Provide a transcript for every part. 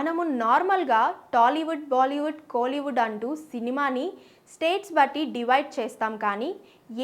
మనము నార్మల్గా టాలీవుడ్, బాలీవుడ్, కోలీవుడ్ అంటూ సినిమాని స్టేట్స్ బట్టి డివైడ్ చేస్తాం. కానీ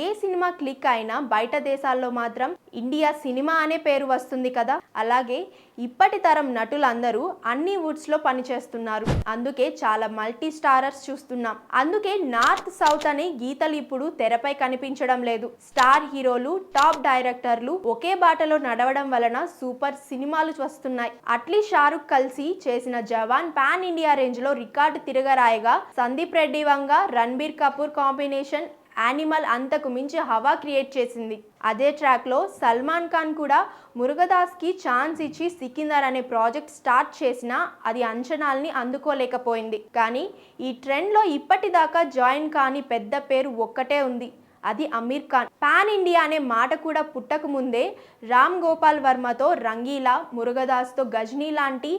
ఏ సినిమా క్లిక్ అయినా బయట దేశాల్లో మాత్రం ఇండియా సినిమా అనే పేరు వస్తుంది కదా. అలాగే ఇప్పటి తరం నటులందరూ అన్ని వుడ్స్లో పనిచేస్తున్నారు. అందుకే చాలా మల్టీ స్టారర్స్ చూస్తున్నాం. అందుకే నార్త్ సౌత్ అనే గీతలు ఇప్పుడు తెరపై కనిపించడం లేదు. స్టార్ హీరోలు, టాప్ డైరెక్టర్లు ఒకే బాటలో నడవడం వలన సూపర్ సినిమాలు వస్తున్నాయి. అట్లీ షారుఖ్ కలిసి చేసిన జవాన్ పాన్ ఇండియా రేంజ్ లో record తిరగరాయగా, Sandeep Reddy Vanga, Ranbir Kapoor combination animal అంతకు మించి హవా క్రియేట్ చేసింది. అదే ట్రాక్ లో సల్మాన్ ఖాన్ కూడా మురుగదాస్ కి ఛాన్స్ ఇచ్చి సికిందర్ అనే ప్రాజెక్ట్ స్టార్ట్ చేసినా అది అంచనాల్ని అందుకోలేకపోయింది. కానీ ఈ ట్రెండ్ లో ఇప్పటిదాకా జాయిన్ కాని పెద్ద పేరు ఒక్కటే ఉంది, అది అమీర్ ఖాన్. పాన్ ఇండియా అనే మాట కూడా పుట్టక ముందే రామ్ గోపాల్ వర్మతో రంగీలా, మురుగదాస్తో గజనీ లాంటి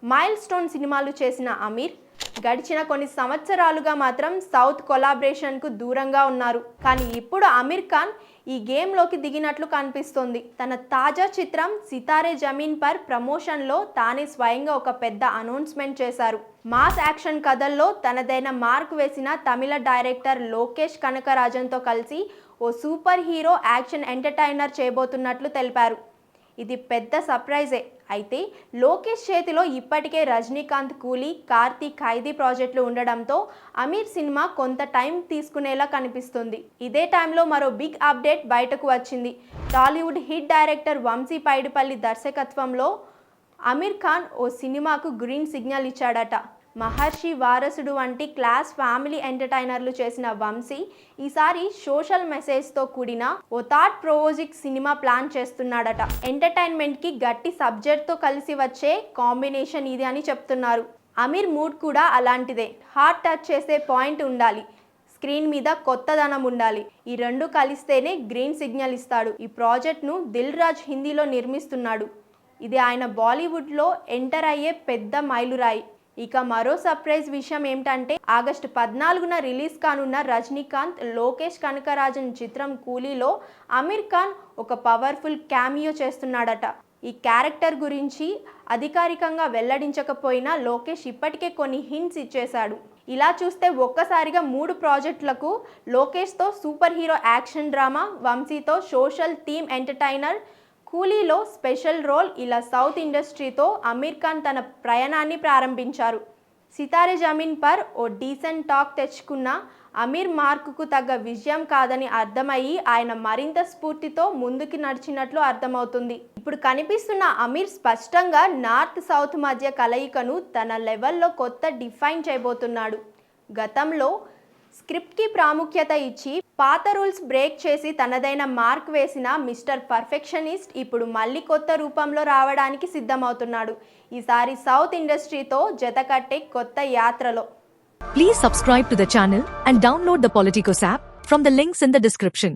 మైల్ స్టోన్ సినిమాలు చేసిన అమీర్ గడిచిన కొన్ని సంవత్సరాలుగా మాత్రం సౌత్ కొలాబరేషన్కు దూరంగా ఉన్నారు. కానీ ఇప్పుడు అమీర్ ఖాన్ ఈ గేమ్లోకి దిగినట్లు కనిపిస్తోంది. తన తాజా చిత్రం సితారే జమీన్ పర్ ప్రమోషన్లో తానే స్వయంగా ఒక పెద్ద అనౌన్స్మెంట్ చేశారు. మాస్ యాక్షన్ కథల్లో తనదైన మార్క్ వేసిన తమిళ డైరెక్టర్ లోకేష్ కనకరాజన్తో కలిసి ఓ సూపర్ హీరో యాక్షన్ ఎంటర్టైనర్ చేయబోతున్నట్లు తెలిపారు. ఇది పెద్ద సర్ప్రైజే. అయితే లోకేష్ చేతిలో ఇప్పటికే రజనీకాంత్ కూలీ, కార్తీక్ ఖైదీ ప్రాజెక్టులు ఉండడంతో అమీర్ సినిమా కొంత టైం తీసుకునేలా కనిపిస్తుంది. ఇదే టైంలో మరో బిగ్ అప్డేట్ బయటకు వచ్చింది. టాలీవుడ్ హిట్ డైరెక్టర్ వంశీ పైడిపల్లి దర్శకత్వంలో అమీర్ ఖాన్ ఓ సినిమాకు గ్రీన్ సిగ్నల్ ఇచ్చాడట. మహర్షి, వారసుడు వంటి క్లాస్ ఫ్యామిలీ ఎంటర్టైనర్లు చేసిన వంశీ ఈసారి సోషల్ మెసేజ్తో కూడిన ఓ థాట్ ప్రొవోజింగ్ సినిమా ప్లాన్ చేస్తున్నాడట. ఎంటర్టైన్మెంట్కి గట్టి సబ్జెక్ట్తో కలిసి వచ్చే కాంబినేషన్ ఇది అని చెప్తున్నారు. అమీర్ మూడ్ కూడా అలాంటిదే. హార్ట్ టచ్ చేసే పాయింట్ ఉండాలి, స్క్రీన్ మీద కొత్తదనం ఉండాలి. ఈ రెండు కలిస్తేనే గ్రీన్ సిగ్నల్ ఇస్తాడు. ఈ ప్రాజెక్ట్ను దిల్ రాజు హిందీలో నిర్మిస్తున్నాడు. ఇది ఆయన బాలీవుడ్లో ఎంటర్ అయ్యే పెద్ద మైలురాయి. ఇక మరో సర్ప్రైజ్ విషయం ఏమిటంటే ఆగస్టు 14న రిలీజ్ కానున్న రజనీకాంత్, లోకేష్ కనకరాజన్ చిత్రం కూలీలో అమీర్ ఖాన్ ఒక పవర్ఫుల్ క్యామియో చేస్తున్నాడట. ఈ క్యారెక్టర్ గురించి అధికారికంగా వెల్లడించకపోయినా లోకేష్ ఇప్పటికే కొన్ని హింట్స్ ఇచ్చేశాడు. ఇలా చూస్తే ఒక్కసారిగా 3 ప్రాజెక్టులకు లోకేష్తో సూపర్ హీరో యాక్షన్ డ్రామా, వంశీతో సోషల్ థీమ్ ఎంటర్టైనర్, కూలీలో స్పెషల్ రోల్, ఇలా సౌత్ ఇండస్ట్రీతో అమీర్ ఖాన్ తన ప్రయాణాన్ని ప్రారంభించారు. సితారే జమీన్ పర్ ఓ డీసెంట్ టాక్ తెచ్చుకున్న అమీర్ మార్కుకు తగ్గ విజయం కాదని అర్థమయ్యి ఆయన మరింత స్ఫూర్తితో ముందుకు నడిచినట్లు అర్థమవుతుంది. ఇప్పుడు కనిపిస్తున్న అమీర్ స్పష్టంగా నార్త్ సౌత్ మధ్య కలయికను తన లెవెల్లో కొత్త డిఫైన్ చేయబోతున్నాడు. గతంలో స్క్రిప్ట్కి ప్రాముఖ్యత ఇచ్చి పాత రూల్స్ బ్రేక్ చేసి తనదైన మార్క్ వేసిన మిస్టర్ పర్ఫెక్షనిస్ట్ ఇప్పుడు మళ్ళీ కొత్త రూపంలో రావడానికి సిద్ధమవుతున్నాడు. ఈసారి సౌత్ ఇండస్ట్రీతో జతకట్టే కొత్త యాత్రలో. Please subscribe to the channel and download the Politicos app from the links in the description.